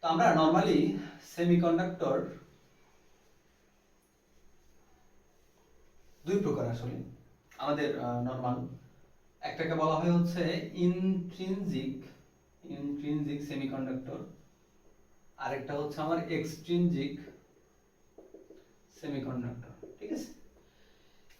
তো আমরা normally semiconductor দুই প্রকার আসলে আমাদের নরমাল, একটাকে বলা হয় হচ্ছে ইন্ট্রিনজিক সেমিকন্ডাক্টর, আরেকটা হচ্ছে আমার এক্সট্রিনজিক সেমিকন্ডাক্টর। ঠিক আছে,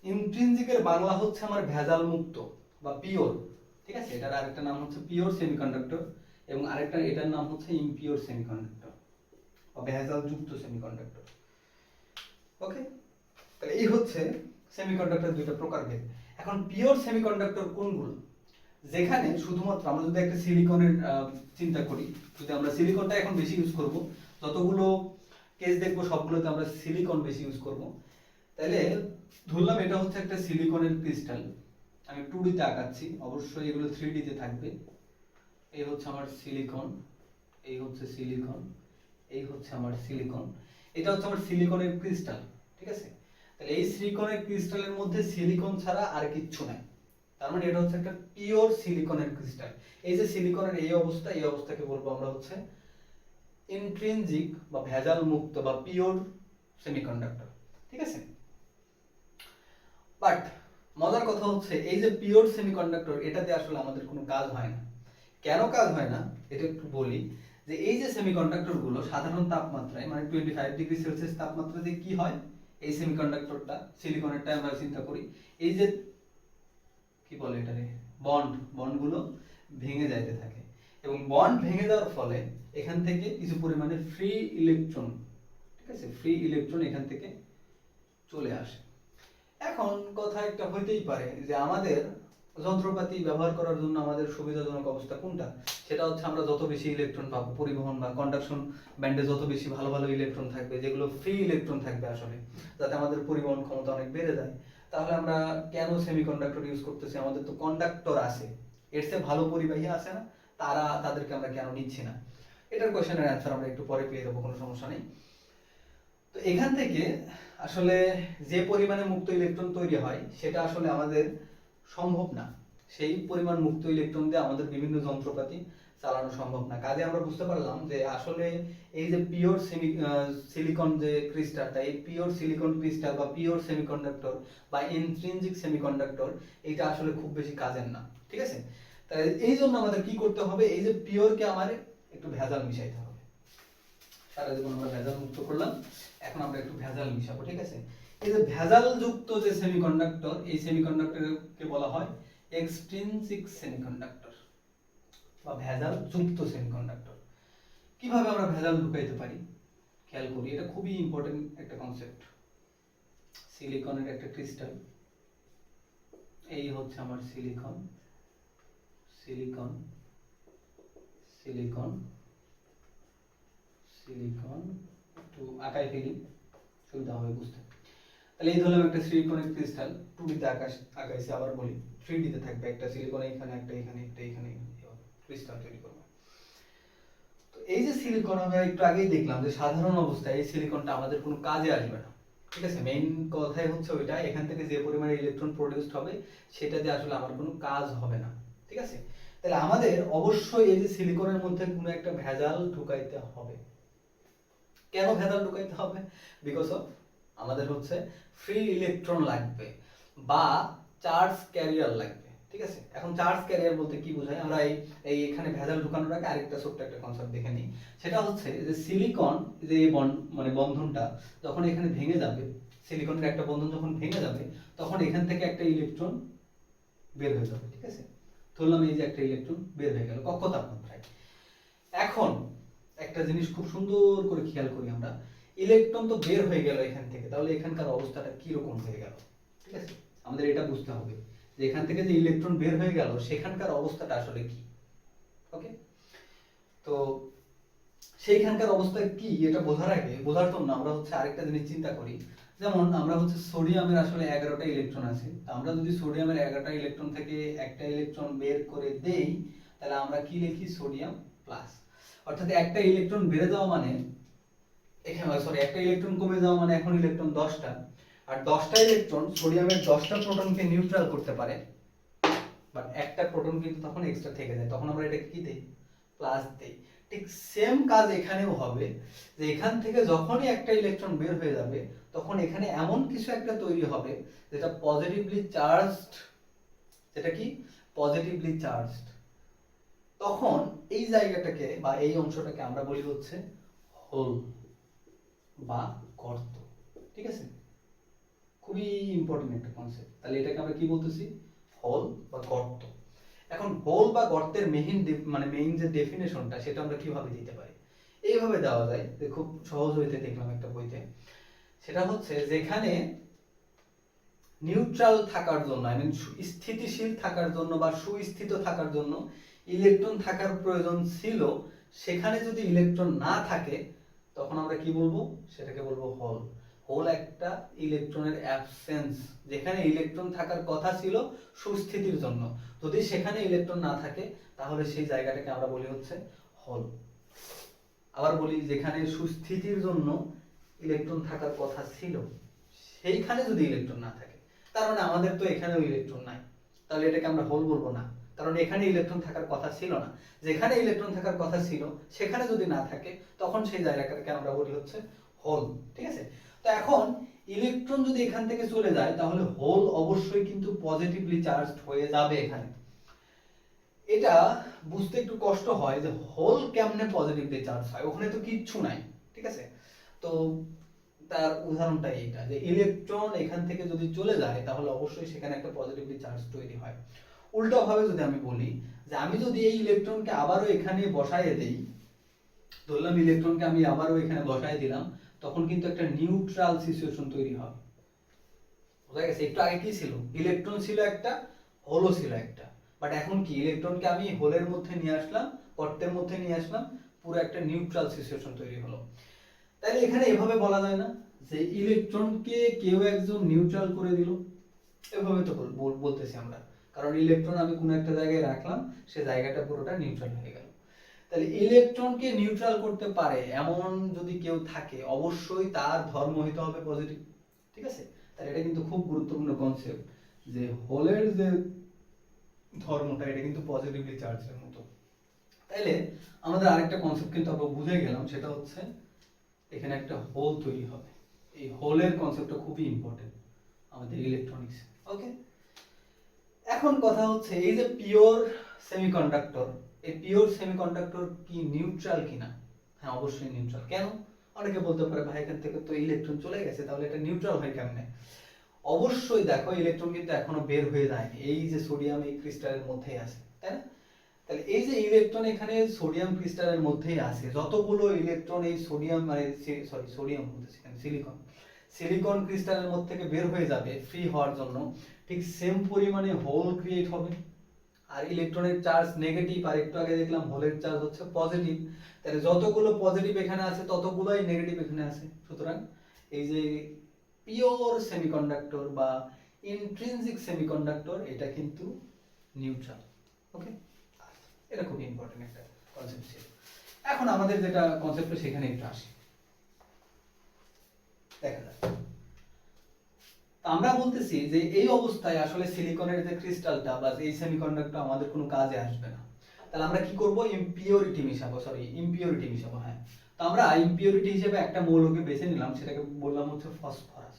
ইন্ট্রিনজিকের বাংলা হচ্ছে আমার ভেজাল মুক্ত বা পিওর। ঠিক আছে, এটার আরেকটা নাম হচ্ছে পিওর সেমিকন্ডাক্টর এবং আরেকটা এটার নাম হচ্ছে ইমপিওর সেমিকন্ডাক্টর বা ভেজাল যুক্ত সেমিকন্ডাক্টর। ওকে, তাহলে এই হচ্ছে সেমিকন্ডাক্টর দুইটা প্রকারভেদ। এখন পিওর সেমিকন্ডাক্টর কোনগুলো? যেখানে শুধুমাত্র আমরা যদি একটা সিলিকনের চিন্তা করি, যদি আমরা সিলিকনটা এখন বেশি ইউজ করব, যতগুলো কেস দেখবো সবগুলোতে আমরা সিলিকন বেশি ইউজ করব। তাহলে ধরলাম এটা হচ্ছে একটা সিলিকনের ক্রিস্টাল, আমি 2D তে আঁকাচ্ছি, অবশ্যই এগুলো 3D তে থাকবে। এই হচ্ছে আমার সিলিকন, এই হচ্ছে সিলিকন, এই হচ্ছে আমার সিলিকন, এটা হচ্ছে আমার সিলিকনের ক্রিস্টাল। ঠিক আছে, তাহলে এই সিলিকনের ক্রিস্টালের মধ্যে সিলিকন ছাড়া আর কিচ্ছু নাই, তার মানে এটা হচ্ছে একটা পিওর সিলিকনের ক্রিস্টাল। এই যে সিলিকনের এই অবস্থা, এই অবস্থাকে বলবো আমরা হচ্ছে ইন্ট্রিনজিক বা ভেজাল মুক্ত বা পিওর সেমিকন্ডাক্টর। ঠিক আছে, বাট মজার কথা হচ্ছে এই যে পিওর সেমিকন্ডাক্টর, এটাতে আসলে আমাদের কোনো কাজ হয় না। কেন কাজ হয় না এটা একটু বলি। যে এই যে সেমিকন্ডাক্টর গুলো সাধারণ তাপমাত্রায় মানে 25°C তাপমাত্রাতে কি হয়, এই সেমিকন্ডাক্টরটা সিলিকনেরটা আমরা চিন্তা করি, এই যে কি বলে এটারে বন্ডগুলো ভেঙে যাইতে থাকে এবং বন্ড ভেঙে যাওয়ার ফলে এখান থেকে কিছু পরিমাণে ফ্রি ইলেকট্রন, ঠিক আছে, ফ্রি ইলেকট্রন এখান থেকে চলে আসে। এখন কথা একটা হইতেই পারে যে আমাদের যন্ত্রপাতি ব্যবহার করার জন্য আমাদের সুবিধাজনক অবস্থা কোনটা? সেটা হচ্ছে আমরা যত বেশি ইলেকট্রন পাবো, পরিবহন বা কন্ডাকশন ব্যান্ডে যত বেশি ভালো ভালো ইলেকট্রন থাকবে, যেগুলো ফ্রি ইলেকট্রন থাকবে আসলে, যাতে আমাদের পরিবহন ক্ষমতা অনেক বেড়ে যায়। তাহলে আমরা কেন সেমিকন্ডাক্টর ইউজ করতেছি? আমাদের তো কন্ডাক্টর আছে, এর চেয়ে ভালো পরিবাহী আছে না, তাদেরকে আমরা কেন নিচ্ছি না? এটার কোশ্চেনের অ্যান্সার আমরা একটু পরে পেয়ে যাবো, কোনো সমস্যা নেই। তো এখান থেকে আসলে যে পরিমাণে মুক্ত ইলেকট্রন তৈরি হয় সেটা আসলে আমাদের সম্ভব না, সেই পরিমাণ মুক্ত ইলেকট্রন দিয়ে আমাদের বিভিন্ন যন্ত্রপাতি চালানো সম্ভব না। কাজে আমরা বুঝতে পারলাম যে আসলে এই যে পিওর সিলিকন যে ক্রিস্টালটা, এই পিওর সিলিকন ক্রিস্টাল বা পিওর সেমিকন্ডাক্টর বা ইন্ট্রিনজিক সেমিকন্ডাক্টর, এটা আসলে খুব বেশি কাজের না। ঠিক আছে, তাই এই জন্য আমাদের কি করতে হবে, এই যে পিওরকে আমার একটু ভেজাল মিশাইতে হবে। সারা জীবন আমরা ভেজাল মুক্ত করলাম, এখন আমরা একটু ভেজাল মিশাবো। ঠিক আছে, এই যে ভেজাল যুক্ত যে সেমিকন্ডাক্টর, এই সেমিকন্ডাক্টরকে বলা হয় এক্সট্রিনসিক সেমিকন্ডাক্টর বা ভেজাল যুক্ত সেমিকন্ডাক্টর। কিভাবে আমরা ভেজাল ঢুকাইতে পারি খেয়াল করি, এটা খুবই ইম্পর্টেন্ট একটা কনসেপ্ট। সিলিকনের একটা ক্রিস্টাল, এই হচ্ছে আমার সিলিকন, সিলিকন, সিলিকন, সিলিকন, একটু আঁকাই ফেলি, সুবিধা হবে বুঝতে। তাহলে এই ধরলাম একটা সিলিকনের ক্রিস্টাল, 2D তে আঁকাইছি, আবার বলি 3D তে থাকবে, একটা সিলিকন এখানে, একটা এখানে, একটা এখানে, ক্রিস্টাল তৈরি করবে। তো এই যে সিলিকন আমরা একটু আগেই দেখলাম যে সাধারণ অবস্থায় এই সিলিকনটা আমাদের কোনো কাজে আসবে না। ঠিক আছে, মেইন কথাই হচ্ছে ওইটা, এখান থেকে যে পরিমাণে ইলেকট্রন প্রডিউসড হবে সেটা দিয়ে আসলে আমার কোনো কাজ হবে না। ঠিক আছে, তাহলে আমাদের অবশ্যই এই যে সিলিকনের মধ্যে কোনো একটা ভেজাল ঢুকাইতে হবে। কেন ভেজাল ঢুকাইতে হবে? বিকজ অফ আমাদের হচ্ছে ফ্রি ইলেকট্রন লাগবে বা চার্জ ক্যারিয়ার লাগবে। ঠিক আছে, এখন চার্জ ক্যারিয়ার বলতে কি বোঝায়, আমরা এই এখানে ভেজাল ঢুকানোর আগে আরেকটা ছোট্ট একটা কনসেপ্ট দেখে নিই। সেটা হচ্ছে যে সিলিকন যে মানে বন্ধনটা যখন এখানে ভেঙে যাবে, সিলিকনের একটা বন্ধন যখন ভেঙে যাবে, তখন এখান থেকে একটা ইলেকট্রন বের হয়ে যাবে। ঠিক আছে, ধরলাম এই যে একটা ইলেকট্রন বের হয়ে গেল কক্ষ তাপমাত্রায়। এখন একটা জিনিস খুব সুন্দর করে খেয়াল করি আমরা, ইলেকট্রন তো বের হয়ে গেল এখান থেকে, তাহলে এখানকার অবস্থাটা কি রকম হয়ে গেল? ঠিক আছে, আমাদের এটা বুঝতে হবে যে এখান থেকে যে ইলেকট্রন বের হয়ে গেল সেখানকার অবস্থাটা আসলে কি। ওকে, তো সেইখানকার অবস্থা কি এটা বোঝার আগে, বোঝার জন্য আমরা হচ্ছে আরেকটা জিনিস চিন্তা করি। যেমন আমরা হচ্ছে সোডিয়ামের আসলে 11টা ইলেকট্রন আছে, আমরা যদি সোডিয়ামের 11টা ইলেকট্রন থেকে একটা ইলেকট্রন বের করে দেই, তাহলে আমরা কি লিখি? Sodium plus. অর্থাৎ একটা ইলেকট্রন বেড়ে যাওয়া মানে এখানে একটা ইলেকট্রন কমে যাওয়া মানে এখন ইলেকট্রন 10টা, আর 10টা ইলেকট্রন সোডিয়ামের 10টা প্রোটনকে নিউট্রাল করতে পারে, বাট একটা প্রোটন কিন্তু তখন এক্সট্রা থেকে যায়, তখন আমরা এটাকে কি দেই? প্লাস দেই। ঠিক সেম কাজ এখানেও হবে, যে এখান থেকে যখনই একটা ইলেকট্রন বের হয়ে যাবে তখন এখানে এমন কিছু একটা তৈরি হবে যেটা পজিটিভলি চার্জড, যেটা কি পজিটিভলি চার্জড। তখন এই জায়গাটাকে বা এই অংশটাকে আমরা বলি হচ্ছে হোল বা গর্ত। ঠিক আছে, খুবই ইম্পর্টেন্ট একটা কনসেপ্ট। তাহলে এটাকে আমরা কি বলতেছি? হোল বা গর্ত। এখন হোল বা গর্তের মেইন যে ডেফিনেশনটা সেটা আমরা কিভাবে দিতে পারি? এইভাবে দেওয়া যায়, যে খুব সহজ হইতে দেখলাম একটা বইতে। সেটা হচ্ছে যেখানে নিউট্রাল থাকার জন্য, আই মিন স্থিতিশীল থাকার জন্য বা সুস্থিত থাকার জন্য ইলেকট্রন থাকার প্রয়োজন ছিল, সেখানে যদি ইলেকট্রন না থাকে তখন আমরা কি বলবো? সেটাকে বলবো হোল। হোল একটা ইলেকট্রনের অ্যাবসেন্স, যেখানে ইলেকট্রন থাকার কথা ছিল সুস্থিতির জন্য, যদি সেখানে ইলেকট্রন না থাকে তাহলে সেই জায়গাটাকে আমরা বলি হচ্ছে হোল। আবার বলি, যেখানে সুস্থিতির জন্য ইলেকট্রন থাকার কথা ছিল সেইখানে যদি ইলেকট্রন না থাকে, তার মানে আমাদের তো এখানেও ইলেকট্রন নাই, তাহলে এটাকে আমরা হোল বলবো না, কারণ এখানে ইলেকট্রন থাকার কথা ছিল না। যেখানে ইলেকট্রন থাকার কথা ছিল সেখানে যদি না থাকে তখন সেই জায়গাটাকে আমরা বলি হচ্ছে হোল। ঠিক আছে, তো এখন ইলেকট্রন যদি এখান থেকে চলে যায় তাহলে হোল অবশ্যই কিন্তু পজিটিভলি চার্জড হয়ে যাবে এখানে। এটা বুঝতে একটু কষ্ট হয় যে হোল কেমনে পজিটিভলি চার্জ হয়, ওখানে তো কিচ্ছু নাই। ঠিক আছে, তো তার উদাহরণটাই এটা, যে ইলেকট্রন এখান থেকে যদি চলে যায় তাহলে অবশ্যই সেখানে একটা পজিটিভলি চার্জ তৈরি হয়। উল্টো ভাবে যদি আমি বলি, যে আমি যদি এই ইলেকট্রনকে আবারও এখানে বসাইয়ে দেই, ধরলাম ইলেকট্রনকে আমি আবারও এখানে বসাই দিলাম, তখন কিন্তু একটা নিউট্রাল সিচুয়েশন তৈরি হবে। বুঝা গেছে? একটু আগে কি ছিল? ইলেকট্রন ছিল একটা, হোলও ছিল একটা, বাট এখন কি ইলেকট্রনকে আমি হোলের মধ্যে নিয়ে আসলাম, গর্তের মধ্যে নিয়ে আসলাম, পুরো একটা নিউট্রাল সিচুয়েশন তৈরি হলো। তাইলে এখানে এভাবে বলা যায় না যে ইলেকট্রনকে কেউ একজন নিউট্রাল করে দিল, এভাবে তো বলতেছি আমরা, কারণ ইলেকট্রন আমি কোনো একটা জায়গায় রাখলাম, সে জায়গাটা পুরোটা নিউট্রাল হয়ে গেল। তাহলে ইলেকট্রনকে নিউট্রাল করতে পারে এমন যদি কেউ থাকে, অবশ্যই তার ধর্ম হইতে হবে পজিটিভ। ঠিক আছে, তাহলে এটা কিন্তু খুব গুরুত্বপূর্ণ কনসেপ্ট, যে হোলের যে ধর্মটা এটা কিন্তু পজিটিভলি চার্জের মতো। তাইলে আমাদের আরেকটা কনসেপ্ট কিন্তু আমরা বুঝে গেলাম, সেটা হচ্ছে এখানে একটা হোল তৈরি হবে। এই হোলের কনসেপ্টটা খুবই ইম্পর্টেন্ট আমাদের ইলেকট্রনিক্স। ওকে, এখন কথা হচ্ছে এই যে পিওর সেমিকন্ডাক্টর, এই পিওর সেমিকন্ডাক্টর কি নিউট্রাল কিনা? হ্যাঁ, অবশ্যই নিউট্রাল। কেন? অনেকে বলতে পারে ভাই এখান থেকে তো ইলেকট্রন চলে গেছে, তাহলে এটা নিউট্রাল হয় কেমনে? অবশ্যই দেখো, ইলেকট্রন কিন্তু এখনো বের হয়ে যায়নি, এই যে সোডিয়াম এই ক্রিস্টালের মধ্যেই আছে, তাই না? তাহলে এই যে ইলেকট্রন এখানে সোডিয়াম ক্রিস্টালের মধ্যেই আছে, যতগুলো ইলেকট্রন এই সোডিয়াম সোডিয়াম বলতেছি কেন, সিলিকন ক্রিস্টালের মধ্যে থেকে বের হয়ে যাবে ফ্রি হওয়ার জন্য, ঠিক সেম পরিমাণে হোল ক্রিয়েট হবে। আর ইলেকট্রনের চার্জ নেগেটিভ, আর একটু আগে দেখলাম হোলের চার্জ হচ্ছে পজিটিভ, তাহলে যতগুলো পজিটিভ এখানে আছে ততগুলোই নেগেটিভ এখানে আছে। সুতরাং এই যে পিওর সেমিকন্ডাক্টর বা ইন্ট্রিনসিক সেমিকন্ডাক্টর, এটা কিন্তু নিউট্রাল। ওকে, এটা খুব ইম্পর্টেন্ট একটা কনসেপ্ট ছিল। এখন আমাদের যেটা কনসেপ্ট সেখানে একটু আসি, দেখা যাক। আমরা বলতেছি যে এই অবস্থায় আসলে সিলিকনের যে ক্রিস্টালটা বা এই সেমিকন্ডাক্টর আমাদের কোনো কাজে আসবে না। তাহলে আমরা কি করব? ইমপিউরিটি মিশাবো। হ্যাঁ, তো আমরা ইমপিউরিটি হিসেবে একটা মৌলকে বেছে নিলাম, সেটাকে বললাম হচ্ছে ফসফরাস।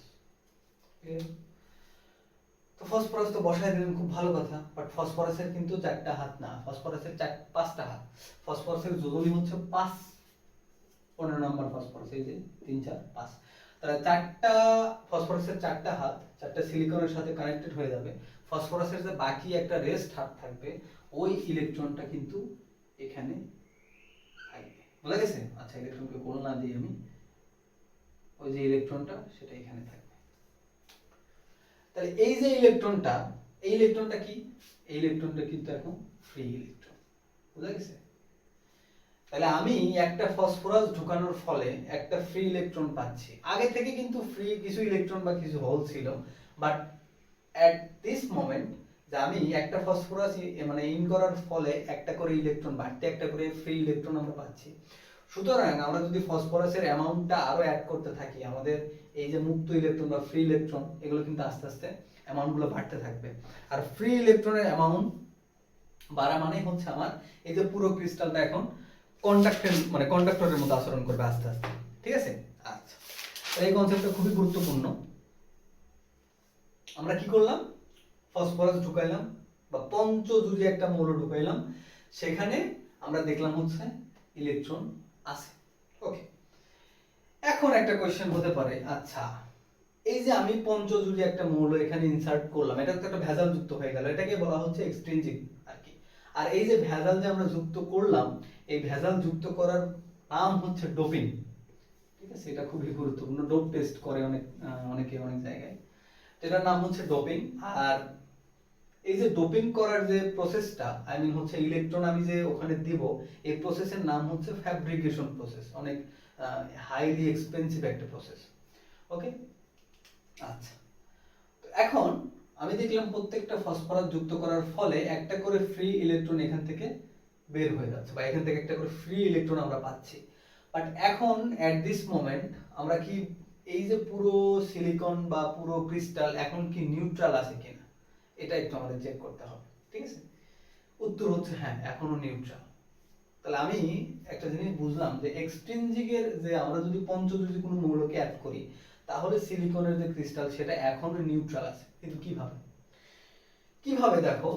তো ফসফরাস তো বসায় দিলেন, খুব ভালো কথা, বাট ফসফরাসের কিন্তু 4টা হাত না, ফসফরাসের 5টা হাত। ফসফরাসের যোজনী হচ্ছে 5, 15 নম্বর ফসফরাস, এই যে 3 4 5, তাহলে 4টা ফসফরাসের 4টা হাত 4টা সিলিকনের সাথে কানেক্টেড হয়ে যাবে। ফসফরাসের যে বাকি একটা রেস্ট হাত থাকবে, ওই ইলেকট্রনটা কিন্তু এখানে থাকবে। বুঝা গেছে? আচ্ছা, ইলেকট্রনকে গোল না দিই আমি, ওই যে ইলেকট্রনটা সেটা এখানে থাকবে। তাহলে এই যে ইলেকট্রনটা, এই ইলেকট্রনটা কি? এই ইলেকট্রনটা কিন্তু এখন ফ্রি ইলেকট্রন। বুঝা গেছে? তাহলে আমি একটা ফসফরাস ঢোকানোর ফলে একটা ফ্রি ইলেকট্রন পাচ্ছি। আগে থেকে কিন্তু ফ্রি কিছু ইলেকট্রন বা কিছু হোল ছিল, বাট এট দিস মোমেন্ট যে আমি একটা ফসফরাস মানে ইন করার ফলে একটা করে ইলেকট্রন বাড়তে, একটা করে ফ্রি ইলেকট্রন আমরা পাচ্ছি। সুতরাং আমরা যদি ফসফরাসের অ্যামাউন্টটা আরো অ্যাড করতে থাকি, আমাদের এই যে মুক্ত ইলেকট্রন বা ফ্রি ইলেকট্রন, এগুলো কিন্তু আস্তে আস্তে অ্যামাউন্টগুলো বাড়তে থাকবে। আর ফ্রি ইলেকট্রনের অ্যামাউন্ট বাড়া মানে হচ্ছে আমার এই যে পুরো ক্রিস্টালটা এখন কন্ডাক্টরের মতো আচরণ করবে আস্তে আস্তে, ঠিক আছে? আচ্ছা, এই কনসেপ্টটা খুবই গুরুত্বপূর্ণ। আমরা কি করলাম, ফসফরাস ঢুকাইলাম বা পঞ্চজুরি একটা মৌল ঢুকাইলাম, সেখানে আমরা দেখলাম হচ্ছে ইলেকট্রন আছে। ওকে, এখন একটা কোশ্চেন হতে পারে, আচ্ছা এই যে আমি পঞ্চজুরি একটা মৌল এখানে ইনসার্ট করলাম, এটা তো একটা ভেজাল যুক্ত হয়ে গেল, এটাকে বলা হচ্ছে এক্সট্রিনজিক আর কি। আর এই যে ভেজাল যে আমরা যুক্ত করলাম, এই ভেজাল যুক্ত করার নাম হচ্ছে ডোপিং, ঠিক আছে? এটা খুবই গুরুত্বপূর্ণ, ডোপ টেস্ট করে অনেকে অনেক জায়গায়, এটার নাম হচ্ছে ডোপিং। আর এই যে ডোপিং করার যে প্রসেসটা, আই মিন হচ্ছে ইলেকট্রন আমি যে ওখানে দিব, এই প্রসেসের নাম হচ্ছে ফ্যাব্রিকেশন প্রসেস, অনেক হাইলি এক্সপেন্সিভ একটা প্রসেস। ওকে, আচ্ছা, তো এখন আমি দেখলাম প্রত্যেকটা ফসফরাস যুক্ত করার ফলে একটা করে ফ্রি ইলেকট্রন এখান থেকে বের হয়ে যাচ্ছে, বা এখান থেকে একটা করে ফ্রি ইলেকট্রন আমরা পাচ্ছি। বাট এখন এট দিস মোমেন্ট আমরা কি এই যে পুরো সিলিকন বা পুরো ক্রিস্টাল এখন কি নিউট্রাল আছে কিনা, এটা একটু আমাদের চেক করতে হবে, ঠিক আছে? উত্তর হচ্ছে হ্যাঁ, এখনো নিউট্রাল। তাহলে আমি একটা জিনিস বুঝলাম যে এক্সট্রিনজিকের যে আমরা যদি পঞ্চজুরি কোনো মৌলকে অ্যাড করি, তাহলে সিলিকনের যে ক্রিস্টাল সেটা এখনো নিউট্রাল আছে। কিন্তু কিভাবে কিভাবে দেখো,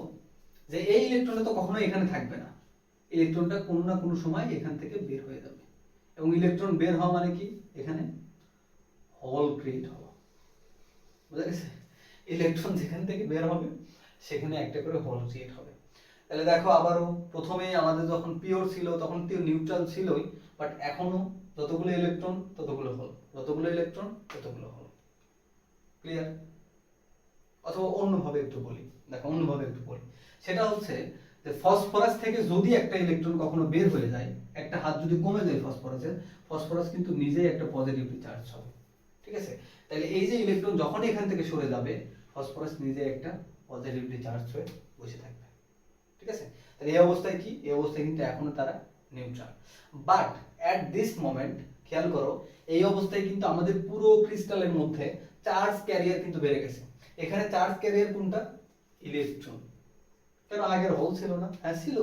যে এই ইলেকট্রনটা তো কখনো এখানে থাকবে না, ইলেকট্রনটা কোনো না কোনো সময় এখান থেকে বের হয়ে যাবে, এবং ইলেকট্রন বের হওয়া মানে কি, এখানে হোল ক্রিয়েট হওয়া, বুঝা গেছে? ইলেকট্রন যেখান থেকে বের হবে সেখানে একটা করে হোল ক্রিয়েট হবে। তাহলে দেখো আবারও, প্রথমেই আমাদের যখন পিওর ছিল তখন নিউট্রাল ছিলই, বাট এখনো যতগুলো ইলেকট্রন ততগুলো হোল, যতগুলো ইলেকট্রন ততগুলো হোল। ক্লিয়ার? অথবা অন্যভাবে একটু বলি, দেখো অন্যভাবে একটু বলি, সেটা হচ্ছে যে ফসফরাস থেকে যদি একটা ইলেকট্রন কখনো বের হয়ে যায়, একটা হাত যদি কমে যায় ফসফরাসের, ফসফরাস কিন্তু নিজেই একটা পজিটিভলি চার্জ হবে, ঠিক আছে? তাহলে এই যে ইলেকট্রন যখন এখান থেকে সরে যাবে, ফসফরাস নিজে একটা পজিটিভলি চার্জ হয়ে বসে থাকবে, ঠিক আছে? তাহলে এই অবস্থায় কি, এই অবস্থায় কিন্তু এখনো তারা neutral. But at this moment খেয়াল করো, এই অবস্থায় কিন্তু আমাদের পুরো ক্রিস্টালের মধ্যে চার্জ ক্যারিয়ার কিন্তু বেড়ে গেছে। এখানে চার্জ ক্যারিয়ার কোনটা, ইলেকট্রন। কেন আগের হোল ছিল না? হ্যাঁ ছিল,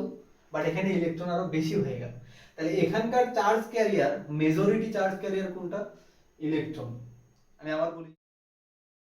বাট এখানে ইলেকট্রন আরো বেশি হয়ে গেল। তাহলে এখানকার charge carrier, majority charge carrier কোনটা, ইলেকট্রন। আমি আবার বলি,